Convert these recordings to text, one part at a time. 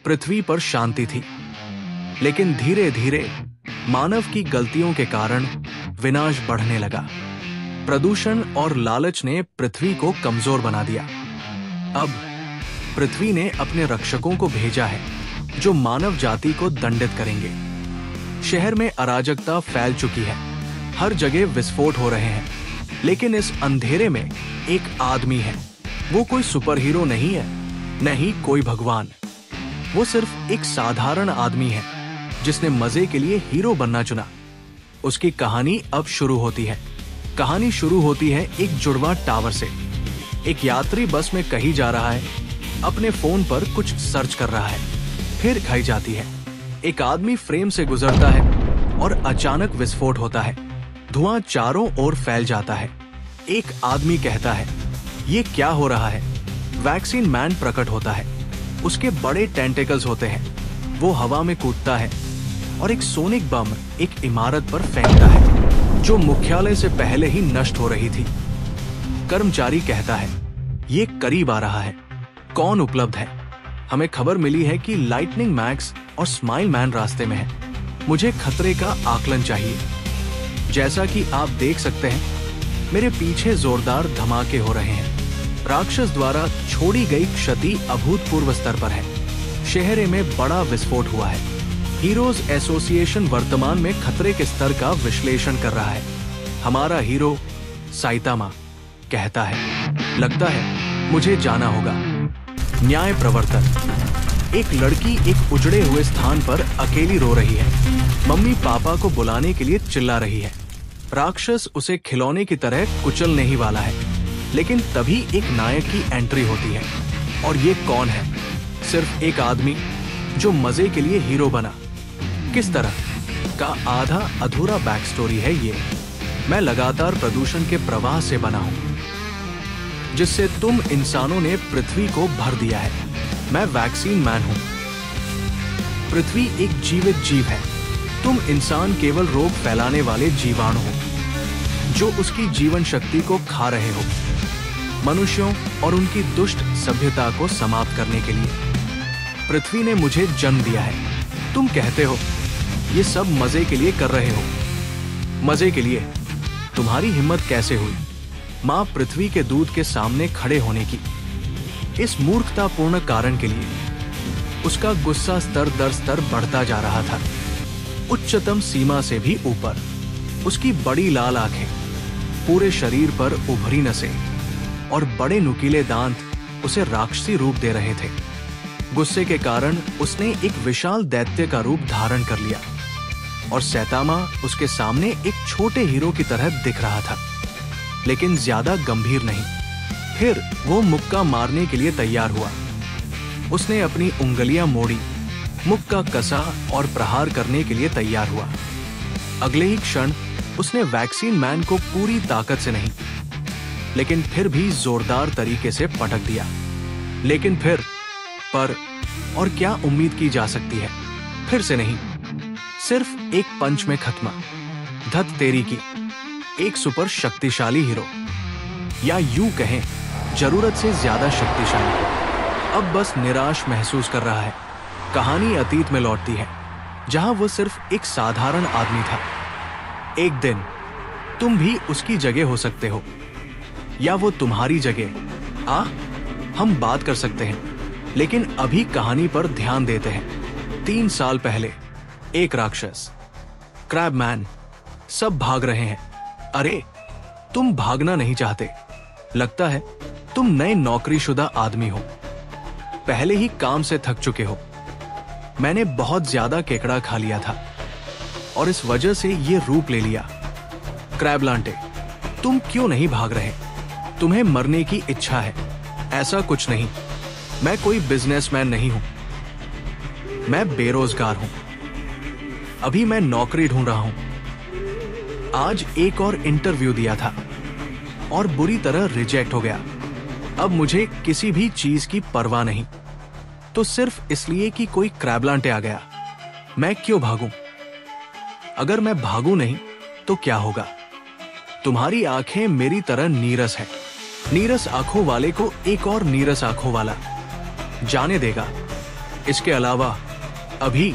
पृथ्वी पर शांति थी। लेकिन धीरे धीरे मानव की गलतियों के कारण विनाश बढ़ने लगा। प्रदूषण और लालच ने पृथ्वी को कमजोर बना दिया। अब पृथ्वी ने अपने रक्षकों को भेजा है जो मानव जाति को दंडित करेंगे। शहर में अराजकता फैल चुकी है, हर जगह विस्फोट हो रहे हैं। लेकिन इस अंधेरे में एक आदमी है। वो कोई सुपर हीरो नहीं है, न ही कोई भगवान। वो सिर्फ एक साधारण आदमी है जिसने मजे के लिए हीरो बनना चुना। उसकी कहानी अब शुरू होती है। कहानी शुरू होती है एक जुड़वा टावर से। एक यात्री बस में कहीं जा रहा है, अपने फोन पर कुछ सर्च कर रहा है, फिर खाई जाती है। एक आदमी फ्रेम से गुजरता है और अचानक विस्फोट होता है। धुआं चारों ओर फैल जाता है। एक आदमी कहता है, ये क्या हो रहा है? वैक्सीन मैन प्रकट होता है। उसके बड़े टेंटेकल्स होते हैं। वो हवा में कूदता है और एक सोनिक बम एक इमारत पर फेंकता है जो मुख्यालय से पहले ही नष्ट हो रही थी। कर्मचारी कहता है, ये करीब आ रहा है, कौन उपलब्ध है? हमें खबर मिली है कि लाइटनिंग मैक्स और स्माइल मैन रास्ते में है। मुझे खतरे का आकलन चाहिए। जैसा कि आप देख सकते हैं, मेरे पीछे जोरदार धमाके हो रहे हैं। राक्षस द्वारा छोड़ी गई क्षति अभूतपूर्व स्तर पर है। शहर में बड़ा विस्फोट हुआ है। हीरोज एसोसिएशन वर्तमान में खतरे के स्तर का विश्लेषण कर रहा है। हमारा हीरो साइतामा कहता है, लगता है मुझे जाना होगा। न्याय प्रवर्तन। एक लड़की एक उजड़े हुए स्थान पर अकेली रो रही है। मम्मी पापा को बुलाने के लिए चिल्ला रही है। राक्षस उसे खिलौने की तरह कुचलने ही वाला है। लेकिन तभी एक नायक की एंट्री होती है। और ये कौन है? सिर्फ एक आदमी जो मजे के लिए हीरो बना। किस तरह का आधा अधूरा बैक स्टोरी है ये। मैं लगातार प्रदूषण के प्रवाह से बना हूं जिससे तुम इंसानों ने पृथ्वी को भर दिया है। मैं वैक्सीन मैन हूं। पृथ्वी एक जीवित जीव है। तुम इंसान केवल रोग फैलाने वाले जीवाणु हो जो उसकी जीवन शक्ति को खा रहे हो, मनुष्यों और उनकी दुष्ट सभ्यता को समाप्त करने के लिए। पृथ्वी ने मुझे जन्म दिया है। तुम कहते हो ये सब मजे के लिए कर रहे हो। मजे के लिए? तुम्हारी हिम्मत कैसे हुई माँ पृथ्वी के दूध के सामने खड़े होने की? इस मूर्खतापूर्ण कारण के लिए उसका गुस्सा स्तर दर स्तर बढ़ता जा रहा था, उच्चतम सीमा से भी ऊपर। उसकी बड़ी लाल आंखें, पूरे शरीर पर उभरी नसें और बड़े नुकीले दांत उसे राक्षसी रूप दे रहे थे। गुस्से के कारण उसने एक विशाल दैत्य का रूप धारण कर लिया और सैतामा उसके सामने एक छोटे हीरो की तरह दिख रहा था, लेकिन ज्यादा गंभीर नहीं। फिर वो मुक्का मारने के लिए तैयार हुआ। उसने अपनी उंगलियां मोड़ी, मुक्का कसा और प्रहार करने के लिए तैयार हुआ। अगले ही क्षण उसने वैक्सीन मैन को पूरी ताकत से नहीं, लेकिन फिर भी जोरदार तरीके से पटक दिया। लेकिन फिर पर और क्या उम्मीद की जा सकती है? फिर से नहीं, सिर्फ एक पंच में खत्म। धत तेरी की, एक सुपर शक्तिशाली हीरो, या यूं कहें जरूरत से ज्यादा शक्तिशाली, अब बस निराश महसूस कर रहा है। कहानी अतीत में लौटती है जहां वो सिर्फ एक साधारण आदमी था। एक दिन तुम भी उसकी जगह हो सकते हो, या वो तुम्हारी जगह। हम बात कर सकते हैं, लेकिन अभी कहानी पर ध्यान देते हैं। 3 साल पहले एक राक्षस, क्रैबमैन। सब भाग रहे हैं। अरे, तुम भागना नहीं चाहते। लगता है तुम नए नौकरीशुदा आदमी हो, पहले ही काम से थक चुके हो। मैंने बहुत ज्यादा केकड़ा खा लिया था और इस वजह से ये रूप ले लिया। क्रैबलांटे, तुम क्यों नहीं भाग रहे? तुम्हें मरने की इच्छा है? ऐसा कुछ नहीं। मैं कोई बिजनेसमैन नहीं हूं। मैं बेरोजगार हूं। अभी मैं नौकरी ढूंढ रहा हूं। आज एक और इंटरव्यू दिया था और बुरी तरह रिजेक्ट हो गया। अब मुझे किसी भी चीज की परवाह नहीं, तो सिर्फ इसलिए कि कोई क्रैबलांटे आ गया। मैं क्यों भागूं? अगर मैं भागूं नहीं तो क्या होगा? तुम्हारी आंखें मेरी तरह नीरस है। नीरस आंखों वाले को एक और नीरस आंखों वाला जाने देगा। इसके अलावा अभी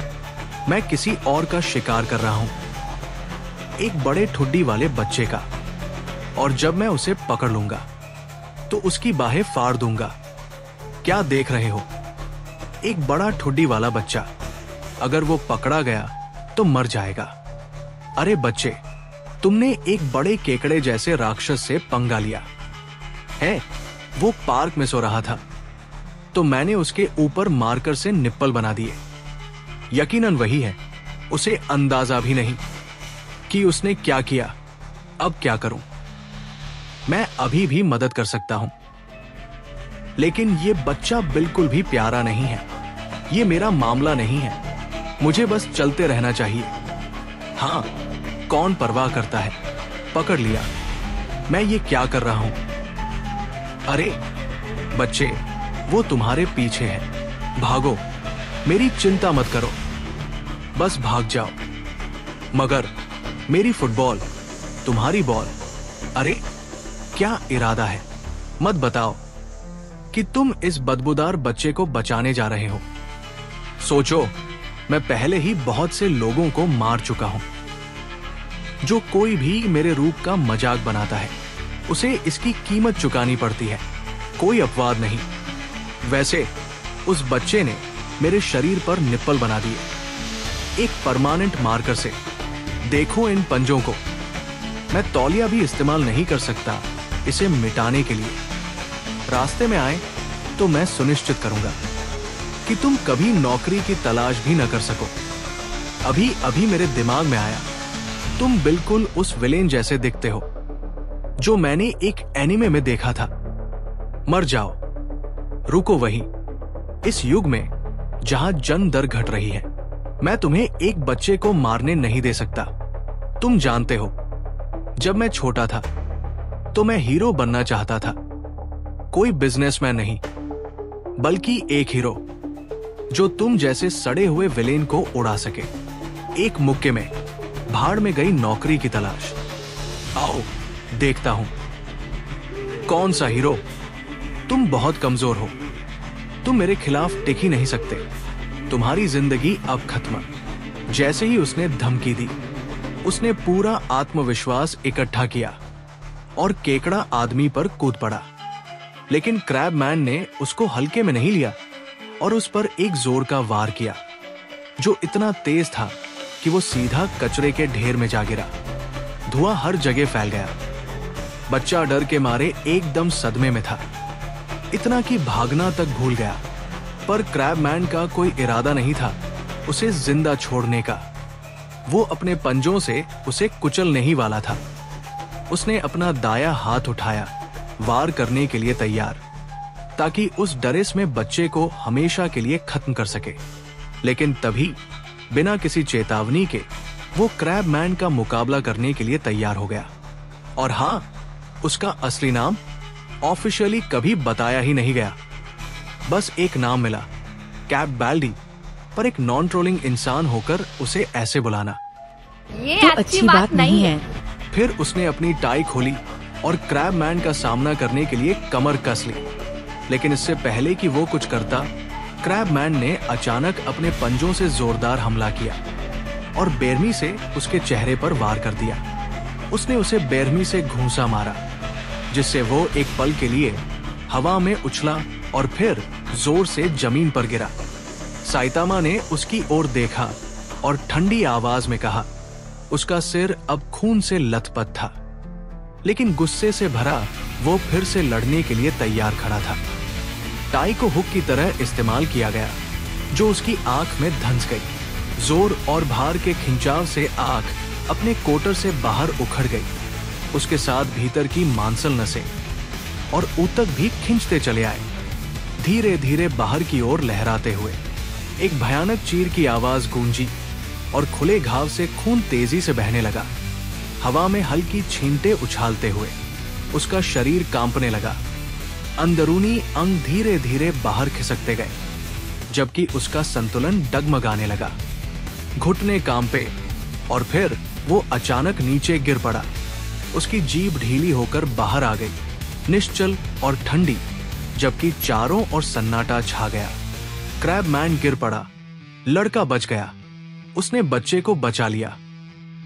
मैं किसी और का शिकार कर रहा हूं, एक बड़े ठुड्डी वाले बच्चे का। और जब मैं उसे पकड़ लूंगा तो उसकी बाहें फाड़ दूंगा। क्या देख रहे हो? एक बड़ा ठुड्डी वाला बच्चा, अगर वो पकड़ा गया तो मर जाएगा। अरे बच्चे, तुमने एक बड़े केकड़े जैसे राक्षस से पंगा लिया है। वो पार्क में सो रहा था तो मैंने उसके ऊपर मार्कर से निप्पल बना दिए। यकीनन वही है। उसे अंदाजा भी नहीं कि उसने क्या किया। अब क्या करूं? मैं अभी भी मदद कर सकता हूं, लेकिन ये बच्चा बिल्कुल भी प्यारा नहीं है। ये मेरा मामला नहीं है। मुझे बस चलते रहना चाहिए। हाँ, कौन परवाह करता है। पकड़ लिया। मैं ये क्या कर रहा हूं? अरे बच्चे, वो तुम्हारे पीछे है। भागो, मेरी चिंता मत करो, बस भाग जाओ। मगर मेरी फुटबॉल, तुम्हारी बॉल। अरे क्या इरादा है? मत बताओ कि तुम इस बदबूदार बच्चे को बचाने जा रहे हो। सोचो, मैं पहले ही बहुत से लोगों को मार चुका हूं। जो कोई भी मेरे रूप का मजाक बनाता है उसे इसकी कीमत चुकानी पड़ती है। कोई अपवाद नहीं। वैसे उस बच्चे ने मेरे शरीर पर निप्पल बना दिए, एक परमानेंट मार्कर से। देखो इन पंजों को। मैं तौलिया भी इस्तेमाल नहीं कर सकता इसे मिटाने के लिए। रास्ते में आए तो मैं सुनिश्चित करूंगा कि तुम कभी नौकरी की तलाश भी न कर सको। अभी अभी मेरे दिमाग में आया, तुम बिल्कुल उस विलेन जैसे दिखते हो जो मैंने एक एनिमे में देखा था। मर जाओ। रुको वहीं। इस युग में जहां जन दर घट रही है, मैं तुम्हें एक बच्चे को मारने नहीं दे सकता। तुम जानते हो, जब मैं छोटा था तो मैं हीरो बनना चाहता था। कोई बिजनेसमैन नहीं, बल्कि एक हीरो जो तुम जैसे सड़े हुए विलेन को उड़ा सके। एक मुक्के में भाड़ में गई नौकरी की तलाश। आओ देखता हूं कौन सा हीरो। तुम बहुत कमजोर हो, तुम मेरे खिलाफ टिक ही नहीं सकते। तुम्हारी जिंदगी अब खत्म। जैसे ही उसने धमकी दी, उसने पूरा आत्मविश्वास इकट्ठा किया और केकड़ा आदमी पर कूद पड़ा। लेकिन क्रैबमैन ने उसको हल्के में नहीं लिया और उस पर एक जोर का वार किया जो इतना तेज था कि वो सीधा कचरे के ढेर में जा गिरा। धुआं हर जगह फैल गया। बच्चा डर के मारे एकदम सदमे में था, इतना कि भागना तक भूल गया। पर क्रैबमैन का कोई इरादा नहीं था उसे जिंदा छोड़ने का। वो अपने पंजों से उसे कुचलने ही वाला था। उसने अपना दाया हाथ उठाया, वार करने के लिए तैयार, ताकि उस डरेस में बच्चे को हमेशा के लिए खत्म कर सके। लेकिन तभी बिना किसी चेतावनी के वो क्रैबमैन का मुकाबला करने के लिए तैयार हो गया। और हां, उसका असली नाम ऑफिशियली कभी बताया ही नहीं गया। बस एक नाम मिला, कैप बैल्डी। पर एक नॉन ट्रोलिंग इंसान होकर उसे ऐसे बुलाना ये तो अच्छी बात नहीं है। फिर उसने अपनी टाई खोली और क्रैबमैन का सामना करने के लिए कमर कस ली। लेकिन इससे पहले कि वो कुछ करता, क्रैबमैन ने अचानक अपने पंजों से जोरदार हमला किया और बेरहमी से उसके चेहरे पर वार कर दिया। उसने उसे बेरहमी से घूंसा मारा, जिससे वो एक पल के लिए हवा में उछला और फिर जोर से जमीन पर गिरा। साइतामा ने उसकी ओर देखा और ठंडी आवाज में कहा। उसका सिर अब खून से लथपथ था, लेकिन गुस्से से भरा वो फिर से लड़ने के लिए तैयार खड़ा था। टाई को हुक की तरह इस्तेमाल किया गया, जो उसकी आंख में धंस गई। जोर और भार के खिंचाव से आंख अपने कोटर से बाहर उखड़ गई। उसके साथ भीतर की मांसल नसें और ऊतक भी खिंचते चले आए, धीरे धीरे बाहर की ओर लहराते हुए। एक भयानक चीर की आवाज गूंजी और खुले घाव से खून तेजी से बहने लगा। हवा में हल्की छींटे उछालते हुए उसका शरीर कांपने लगा। अंदरूनी अंग धीरे धीरे बाहर खिसकते गए, जबकि उसका संतुलन डगमगाने लगा। घुटने कांपे और फिर वो अचानक नीचे गिर पड़ा। उसकी जीभ ढीली होकर बाहर आ गई, निश्चल और ठंडी, जबकि चारों ओर सन्नाटा छा गया। क्रैबमैन गिर पड़ा। लड़का बच गया। उसने बच्चे को बचा लिया।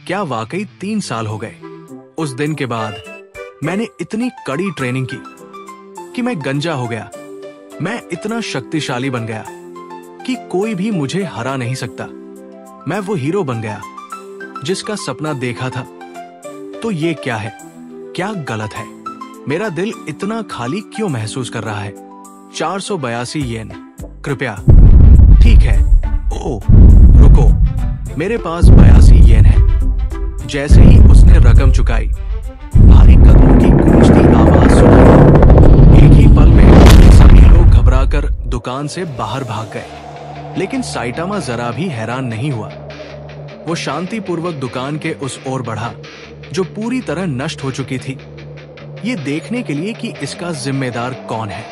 क्या वाकई 3 साल हो गए। उस दिन के बाद मैंने इतनी कड़ी ट्रेनिंग की कि मैं गंजा हो गया। मैं इतना शक्तिशाली बन गया कि कोई भी मुझे हरा नहीं सकता। मैं वो हीरो बन गया जिसका सपना देखा था। तो ये क्या है? क्या गलत है? मेरा दिल इतना खाली क्यों महसूस कर रहा है? 482 येन, कृपया। ठीक है। ओह, रुको, मेरे पास 82 येन है। जैसे ही उसने रकम चुकाई, भारी कदमों की गूंजती आवाज सुनाई। एक ही पल में सभी लोग घबराकर दुकान से बाहर भाग गए। लेकिन साइटामा जरा भी हैरान नहीं हुआ। वो शांतिपूर्वक दुकान के उस ओर बढ़ा जो पूरी तरह नष्ट हो चुकी थी, ये देखने के लिए कि इसका जिम्मेदार कौन है।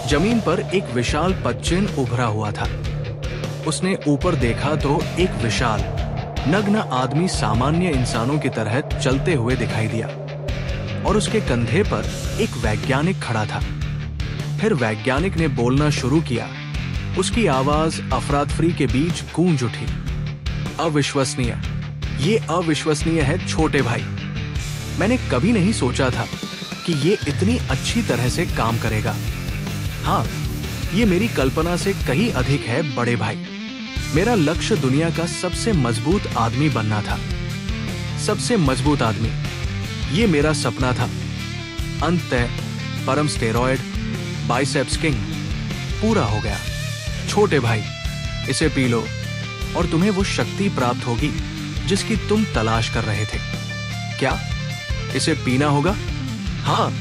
जमीन पर एक विशाल पदचिन्ह उभरा हुआ था। उसने ऊपर देखा तो एक विशाल नग्न आदमी सामान्य इंसानों की तरह चलते हुए दिखाई दिया और उसके कंधे पर एक वैज्ञानिक खड़ा था। फिर वैज्ञानिक ने बोलना शुरू किया। उसकी आवाज अफरातफरी के बीच गूंज उठी। अविश्वसनीय, ये अविश्वसनीय है छोटे भाई। मैंने कभी नहीं सोचा था कि ये इतनी अच्छी तरह से काम करेगा। हाँ, ये मेरी कल्पना से कहीं अधिक है बड़े भाई। मेरा लक्ष्य दुनिया का सबसे मजबूत आदमी बनना था। सबसे मजबूत आदमी, ये मेरा सपना था। अंततः परम स्टेरॉयड बाइसेप्स किंग पूरा हो गया। छोटे भाई, इसे पी लो और तुम्हें वो शक्ति प्राप्त होगी जिसकी तुम तलाश कर रहे थे। क्या इसे पीना होगा? हाँ,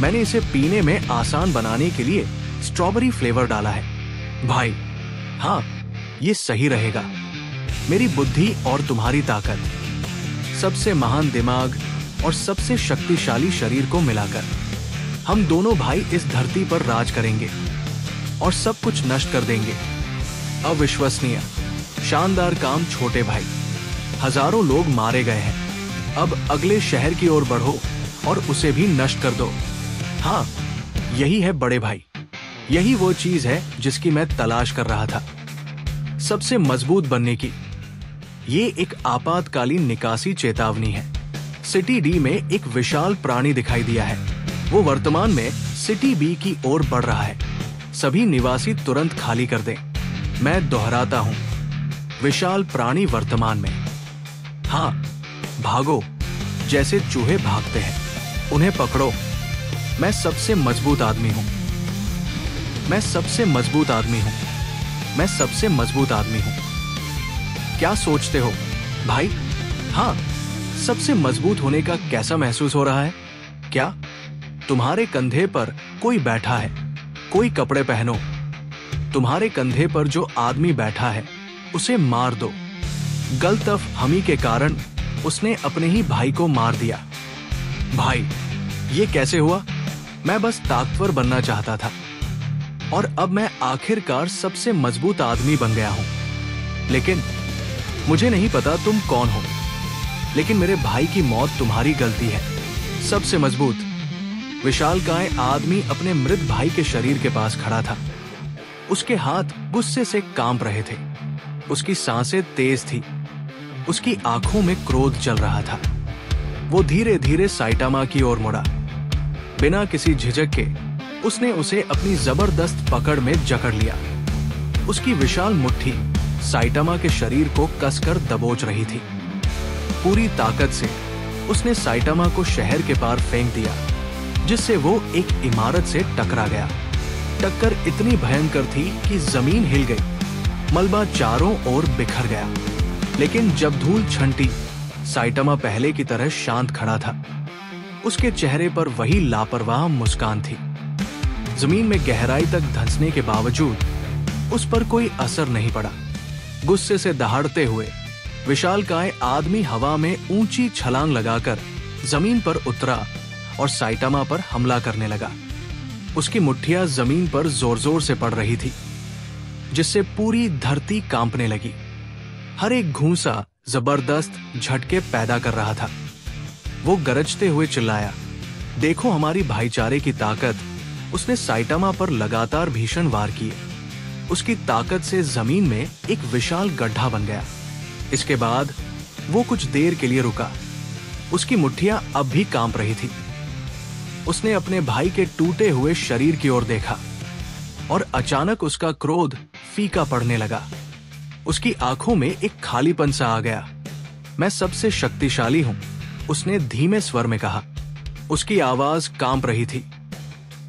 मैंने इसे पीने में आसान बनाने के लिए स्ट्रॉबेरी फ्लेवर डाला है। भाई, हाँ, ये सही रहेगा। मेरी बुद्धि और तुम्हारी ताकत, सबसे महान दिमाग और सबसे शक्तिशाली शरीर को मिलाकर हम दोनों भाई इस धरती पर राज करेंगे और सब कुछ नष्ट कर देंगे। अविश्वसनीय, शानदार काम छोटे भाई। हजारों लोग मारे गए हैं। अब अगले शहर की ओर बढ़ो और उसे भी नष्ट कर दो। हाँ, यही है बड़े भाई। यही वो चीज है जिसकी मैं तलाश कर रहा था। सबसे मजबूत बनने की। ये एक आपातकालीन निकासी चेतावनी है। सिटी डी में एक विशाल प्राणी दिखाई दिया है। वो वर्तमान में सिटी बी की ओर बढ़ रहा है। सभी निवासी तुरंत खाली कर दें। मैं दोहराता हूं, विशाल प्राणी वर्तमान में। हाँ, भागो जैसे चूहे भागते हैं। उन्हें पकड़ो। मैं सबसे मजबूत आदमी हूं। मैं सबसे मजबूत आदमी हूं। मैं सबसे मजबूत आदमी हूं। क्या सोचते हो भाई? हाँ, सबसे मजबूत होने का कैसा महसूस हो रहा है? क्या तुम्हारे कंधे पर कोई बैठा है? कोई कपड़े पहनो। तुम्हारे कंधे पर जो आदमी बैठा है उसे मार दो। गलतफ हमी के कारण उसने अपने ही भाई को मार दिया। भाई, ये कैसे हुआ? मैं बस ताकतवर बनना चाहता था और अब मैं आखिरकार सबसे मजबूत आदमी बन गया हूं। लेकिन मुझे नहीं पता तुम कौन हो, लेकिन मेरे भाई की मौत तुम्हारी गलती है। सबसे मजबूत विशालकाय आदमी अपने मृत भाई के शरीर के पास खड़ा था। उसके हाथ गुस्से से कांप रहे थे। उसकी सांसें तेज थी। उसकी आंखों में क्रोध चल रहा था। वो धीरे धीरे साइटामा की ओर मुड़ा। बिना किसी झिझक के उसने उसे अपनी जबरदस्त पकड़ में जकड़ लिया। उसकी विशाल मुट्ठी साइटामा के शरीर को कसकर दबोच रही थी। पूरी ताकत से उसने साइटामा को शहर के पार फेंक दिया, जिससे वो एक इमारत से टकरा गया। टक्कर इतनी भयंकर थी कि जमीन हिल गई। मलबा चारों ओर बिखर गया। लेकिन जब धूल छंटी, साइटामा पहले की तरह शांत खड़ा था। उसके चेहरे पर वही लापरवाह मुस्कान थी। जमीन में गहराई तक धंसने के बावजूद उस पर कोई असर नहीं पड़ा। गुस्से से दहाड़ते हुए विशालकाय आदमी हवा में ऊंची छलांग लगाकर जमीन पर उतरा और साइटामा पर हमला करने लगा। उसकी मुट्ठियां जमीन पर जोर जोर से पड़ रही थी, जिससे पूरी धरती कांपने लगी। हर एक घूंसा जबरदस्त झटके पैदा कर रहा था। वो गरजते हुए चिल्लाया, देखो हमारी भाईचारे की ताकत। उसने साइटामा पर लगातार भीषण वार किए। उसकी ताकत से जमीन में एक विशाल गड्ढा बन गया। इसके बाद वो कुछ देर के लिए रुका। उसकी मुट्ठियां अब भी कांप रही थी। उसने अपने भाई के टूटे हुए शरीर की ओर देखा और अचानक उसका क्रोध फीका पड़ने लगा। उसकी आंखों में एक खालीपन सा आ गया। मैं सबसे शक्तिशाली हूं, उसने धीमे स्वर में कहा। उसकी आवाज कांप रही थी।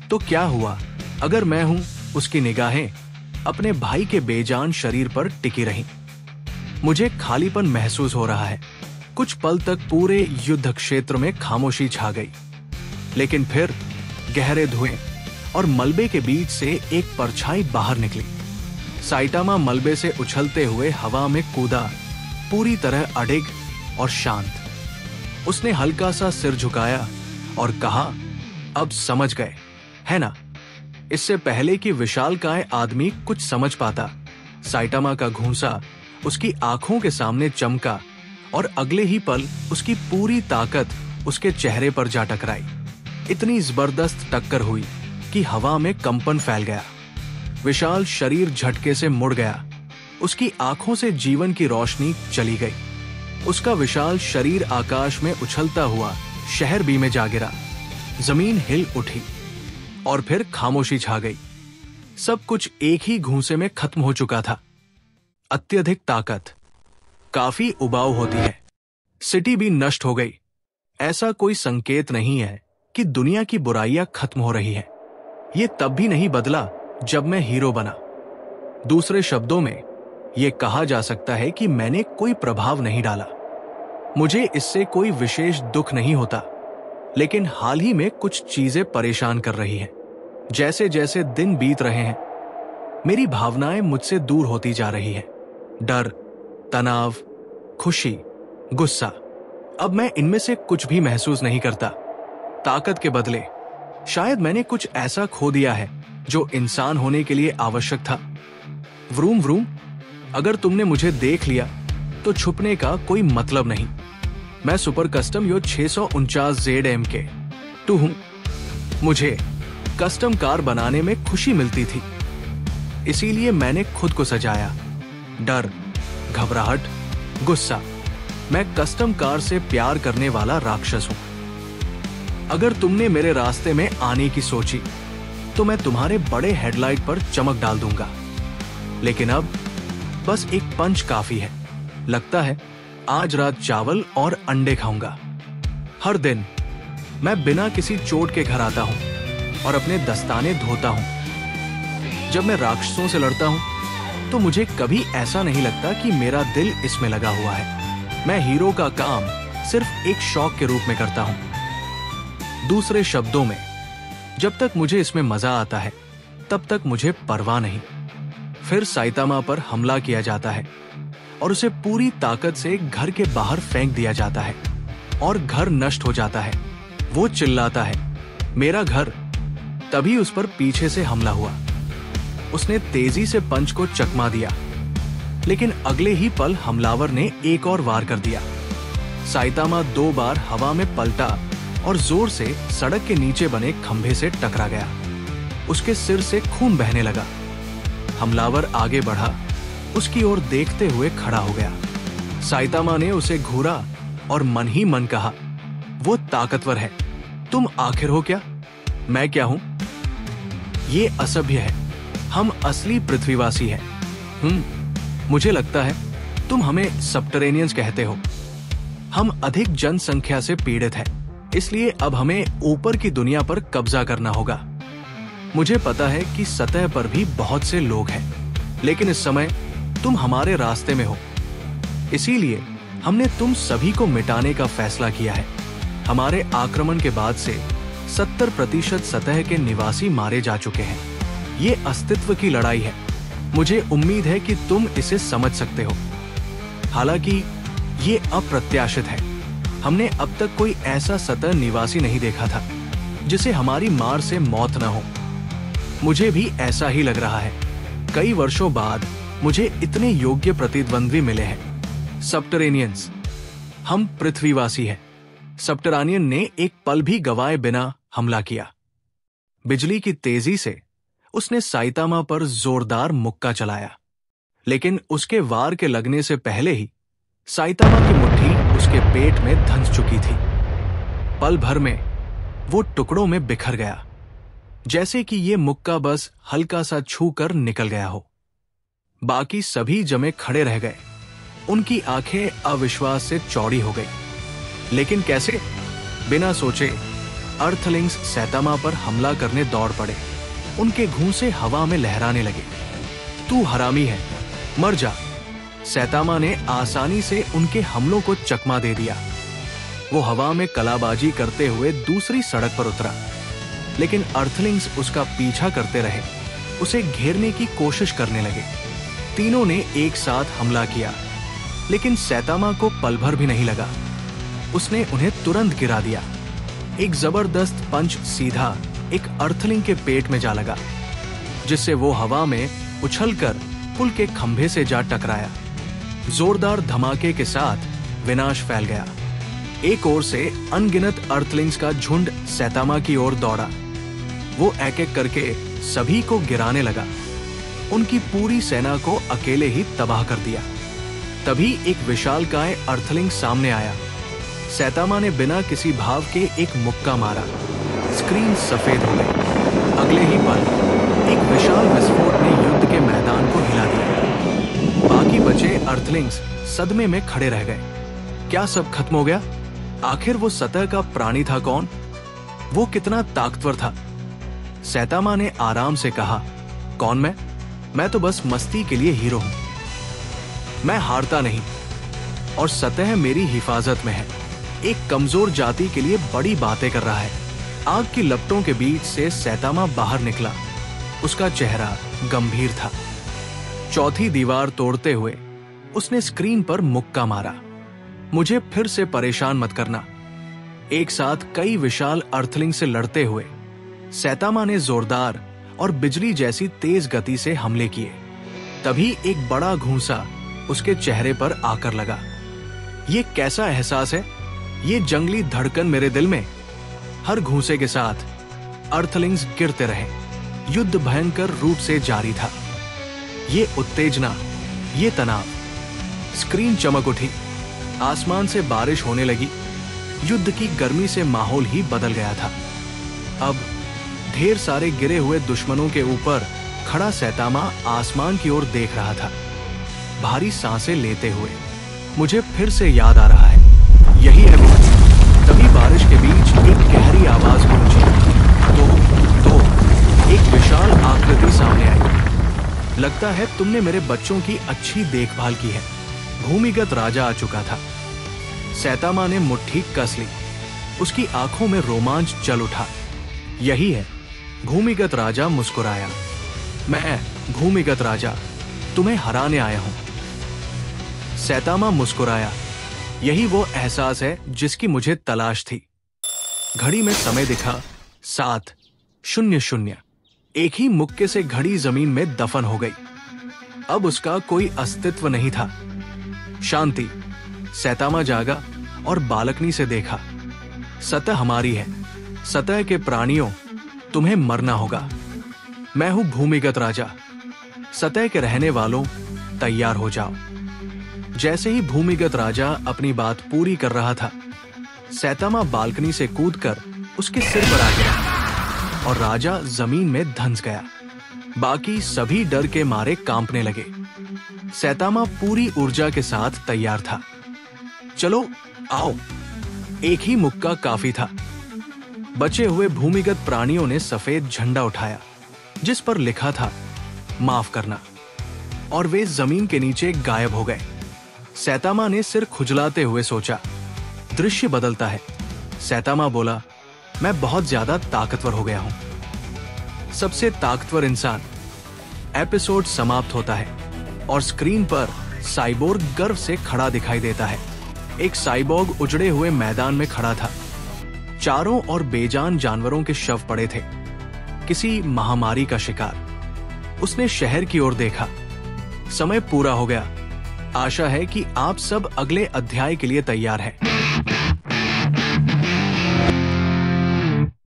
तो क्या हुआ अगर मैं हूं? उसकी निगाहें अपने भाई के बेजान शरीर पर टिकी रहीं। मुझे खालीपन महसूस हो रहा है। कुछ पल तक पूरे युद्ध क्षेत्र में खामोशी छा गई, लेकिन फिर गहरे धुएं और मलबे के बीच से एक परछाई बाहर निकली। साइटामा मलबे से उछलते हुए हवा में कूदा, पूरी तरह अडिग और शांत। उसने हल्का सा सिर झुकाया और कहा, अब समझ गए, है ना? इससे पहले कि विशालकाय आदमी कुछ समझ पाता, साइटामा का घूंसा उसकी आंखों के सामने चमका और अगले ही पल उसकी पूरी ताकत उसके चेहरे पर जा टकराई। इतनी जबरदस्त टक्कर हुई कि हवा में कंपन फैल गया। विशाल शरीर झटके से मुड़ गया। उसकी आंखों से जीवन की रोशनी चली गई। उसका विशाल शरीर आकाश में उछलता हुआ शहर बी में जा गिरा। जमीन हिल उठी और फिर खामोशी छा गई। सब कुछ एक ही घूंसे में खत्म हो चुका था। अत्यधिक ताकत, काफी उबाऊ होती है। सिटी भी नष्ट हो गई। ऐसा कोई संकेत नहीं है कि दुनिया की बुराइयां खत्म हो रही है। ये तब भी नहीं बदला जब मैं हीरो बना। दूसरे शब्दों में यह कहा जा सकता है कि मैंने कोई प्रभाव नहीं डाला। मुझे इससे कोई विशेष दुख नहीं होता, लेकिन हाल ही में कुछ चीजें परेशान कर रही हैं। जैसे जैसे दिन बीत रहे हैं, मेरी भावनाएं मुझसे दूर होती जा रही हैं। डर, तनाव, खुशी, गुस्सा, अब मैं इनमें से कुछ भी महसूस नहीं करता। ताकत के बदले शायद मैंने कुछ ऐसा खो दिया है जो इंसान होने के लिए आवश्यक था। व्रूम व्रूम, अगर तुमने मुझे देख लिया तो छुपने का कोई मतलब नहीं। मैं सुपर कस्टम यो 649 ZMK 2 हूं। मुझे कस्टम कार बनाने में खुशी मिलती थी, इसीलिए मैंने खुद को सजाया। डर, घबराहट, गुस्सा, मैं कस्टम कार से प्यार करने वाला राक्षस हूं। अगर तुमने मेरे रास्ते में आने की सोची तो मैं तुम्हारे बड़े हेडलाइट पर चमक डाल दूंगा, लेकिन अब बस एक पंच काफी है। लगता है आज रात चावल और अंडे खाऊंगा। हर दिन मैं बिना किसी चोट के घर आता हूं और अपने दस्ताने धोता हूं। जब मैं राक्षसों से लड़ता हूं तो मुझे कभी ऐसा नहीं लगता कि मेरा दिल इसमें लगा हुआ है। मैं हीरो का काम सिर्फ एक शौक के रूप में करता हूं। दूसरे शब्दों में, जब तक मुझे इसमें मजा आता है तब तक मुझे परवाह नहीं। फिर साइतामा पर हमला किया जाता है और उसे पूरी ताकत से घर के बाहर फेंक दिया जाता है और घर नष्ट हो जाता है। वो चिल्लाता है, मेरा घर। तभी उस पर पीछे से हमला हुआ। उसने तेजी से पंच को चकमा दिया, लेकिन अगले ही पल हमलावर ने एक और वार कर दिया। साइतामा 2 बार हवा में पलटा और जोर से सड़क के नीचे बने खंभे से टकरा गया। उसके सिर से खून बहने लगा। हमलावर आगे बढ़ा, उसकी ओर देखते हुए खड़ा हो गया। साइतामा ने उसे घूरा और मन ही मन कहा, वो ताकतवर है, तुम आखिर हो क्या? मैं क्या हूं? ये असभ्य है। हम असली पृथ्वीवासी हैं। मुझे लगता है तुम हमें सबटरेनियंस कहते हो। हम अधिक जनसंख्या से पीड़ित हैं, इसलिए अब हमें ऊपर की दुनिया पर कब्जा करना होगा। मुझे पता है कि सतह पर भी बहुत से लोग हैं, लेकिन इस समय तुम हमारे रास्ते में हो, इसीलिए हमने तुम सभी को मिटाने का फैसला किया है। हमारे आक्रमण के बाद से 70% सतह के निवासी मारे जा चुके हैं। ये अस्तित्व की लड़ाई है। मुझे उम्मीद है कि तुम इसे समझ सकते हो। हालांकि ये अप्रत्याशित है। हमने अब तक कोई ऐसा सतह निवासी नहीं देखा था जिसे हमारी मार से मौत न हो। मुझे भी ऐसा ही लग रहा है। कई वर्षों बाद मुझे इतने योग्य प्रतिद्वंद्वी मिले हैं। सबटरेनियंस, हम पृथ्वीवासी हैं। सबटरानियन ने एक पल भी गवाए बिना हमला किया। बिजली की तेजी से उसने साइतामा पर जोरदार मुक्का चलाया, लेकिन उसके वार के लगने से पहले ही साइतामा की मुट्ठी उसके पेट में धंस चुकी थी। पल भर में वो टुकड़ों में बिखर गया, जैसे कि ये मुक्का बस हल्का सा छू कर निकल गया हो। बाकी सभी जमे खड़े रह गए। उनकी आंखें अविश्वास से चौड़ी हो गई। लेकिन कैसे? बिना सोचे अर्थलिंग्स सैतामा पर हमला करने दौड़ पड़े। उनके घूंसे हवा में लहराने लगे। तू हरामी है, मर जा। सैतामा ने आसानी से उनके हमलों को चकमा दे दिया। वो हवा में कलाबाजी करते हुए दूसरी सड़क पर उतरा, लेकिन अर्थलिंग्स उसका पीछा करते रहे, उसे घेरने की कोशिश करने लगे। तीनों ने एक साथ हमला किया, लेकिन सैतामा को पल भर भी नहीं लगा। उसने उन्हें तुरंत गिरा दिया। एक जबरदस्त पंच सीधा एक अर्थलिंग के पेट में जा लगा, जिससे वो हवा में उछलकर पुल के खंभे से जा टकराया। जोरदार धमाके के साथ विनाश फैल गया। एक ओर से अनगिनत अर्थलिंग्स का झुंड सैतामा की ओर दौड़ा। वो एक एक करके सभी को गिराने लगा। उनकी पूरी सेना को अकेले ही तबाह कर दिया। तभी एक विशालकाय अर्थलिंग सामने आया। सैतामा ने बिना किसी भाव के एक मुक्का मारा। स्क्रीन सफेद हो गई। अगले ही पल एक विशाल विस्फोट ने युद्ध के मैदान को हिला दिया। बाकी बचे अर्थलिंग्स सदमे में खड़े रह गए। क्या सब खत्म हो गया? आखिर वो सतह का प्राणी था कौन? वो कितना ताकतवर था? सैतामा ने आराम से कहा, कौन मैं? मैं तो बस मस्ती के लिए हीरो हूं। मैं हारता नहीं और सतह मेरी हिफाजत में है। एक कमजोर जाति के लिए बड़ी बातें कर रहा है। आग की लपटों के बीच से सैतामा बाहर निकला। उसका चेहरा गंभीर था। चौथी दीवार तोड़ते हुए उसने स्क्रीन पर मुक्का मारा। मुझे फिर से परेशान मत करना। एक साथ कई विशाल अर्थलिंग से लड़ते हुए सैतामा ने जोरदार और बिजली जैसी तेज गति से हमले किए। तभी एक बड़ा घूंसा उसके चेहरे पर आकर लगा। ये कैसा एहसास है? ये जंगली धड़कन मेरे दिल में। हर घूंसे के साथ अर्थलिंग्स गिरते रहे। युद्ध भयंकर रूप से जारी था। ये उत्तेजना, ये तनाव। स्क्रीन चमक उठी। आसमान से बारिश होने लगी। युद्ध की गर्मी से माहौल ही बदल गया था। अब ढेर सारे गिरे हुए दुश्मनों के ऊपर खड़ा सैतामा आसमान की ओर देख रहा था, भारी सांसें लेते हुए। मुझे फिर से याद आ रहा है, यही है वो। तभी बारिश के बीच एक गहरी आवाज गूंजी। तो एक विशाल आकृति सामने आई। लगता है तुमने मेरे बच्चों की अच्छी देखभाल की है। भूमिगत राजा आ चुका था। सैतामा ने मुट्ठी कस ली। उसकी आंखों में रोमांच चल उठा। यही है। भूमिगत राजा मुस्कुराया। मैं भूमिगत राजा तुम्हें हराने आया हूं। सैतामा मुस्कुराया। यही वो एहसास है जिसकी मुझे तलाश थी। घड़ी में समय दिखा 7:00। एक ही मुक्के से घड़ी जमीन में दफन हो गई। अब उसका कोई अस्तित्व नहीं था। शांति। सैतामा जागा और बालकनी से देखा। सतह हमारी है। सतह के प्राणियों, तुम्हें मरना होगा। मैं हूं भूमिगत राजा। सतह के रहने वालों, तैयार हो जाओ। जैसे ही भूमिगत राजा अपनी बात पूरी कर रहा था, सैतामा बालकनी से कूदकर उसके सिर पर आ गिरा और राजा जमीन में धंस गया। बाकी सभी डर के मारे कांपने लगे। सैतामा पूरी ऊर्जा के साथ तैयार था। चलो आओ। एक ही मुक्का काफी था। बचे हुए भूमिगत प्राणियों ने सफेद झंडा उठाया, जिस पर लिखा था माफ करना, और वे जमीन के नीचे गायब हो गए। सैतामा ने सिर खुजलाते हुए सोचा, दृश्य बदलता है। सैतामा बोला, मैं बहुत ज्यादा ताकतवर हो गया हूं। सबसे ताकतवर इंसान। एपिसोड समाप्त होता है और स्क्रीन पर साइबोर्ग गर्व से खड़ा दिखाई देता है। एक साइबोर्ग उजड़े हुए मैदान में खड़ा था। चारों ओर बेजान जानवरों के शव पड़े थे, किसी महामारी का शिकार। उसने शहर की ओर देखा। समय पूरा हो गया। आशा है कि आप सब अगले अध्याय के लिए तैयार हैं।